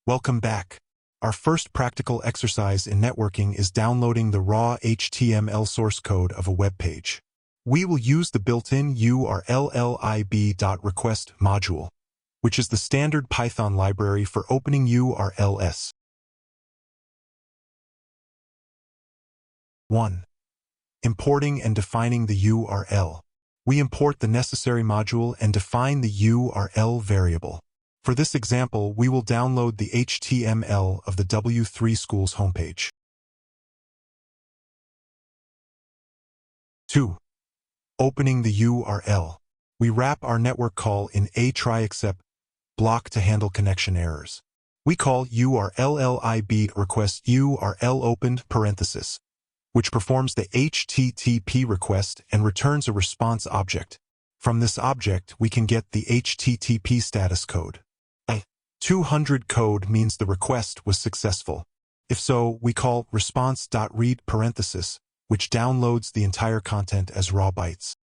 Welcome back. Our first practical exercise in networking is downloading the raw HTML source code of a web page. We will use the built-in URL-lib.request module, which is the standard Python library for opening URLs. 1. Importing and defining the URL. We import the necessary module and define the URL variable. For this example, we will download the HTML of the W3 Schools homepage. 2. Opening the URL. We wrap our network call in a try except block to handle connection errors. We call URL-lib request URL opened parenthesis, which performs the HTTP request and returns a response object. From this object, we can get the HTTP status code. A 200 code means the request was successful. If so, we call response.read parenthesis, which downloads the entire content as raw bytes.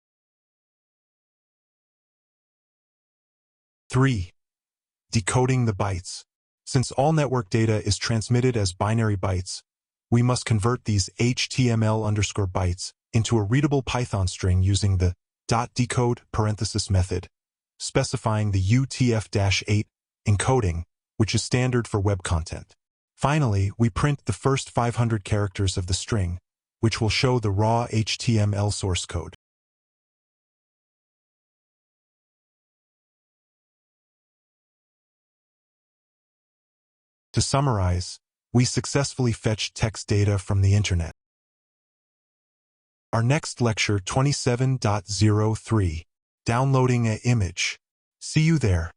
3. Decoding the bytes. Since all network data is transmitted as binary bytes, we must convert these HTML_bytes into a readable Python string using the .decode parenthesis method, specifying the UTF-8 encoding, which is standard for web content. Finally, we print the first 500 characters of the string, which will show the raw HTML source code. To summarize, we successfully fetched text data from the internet. Our next lecture 27.03, Downloading an Image. See you there.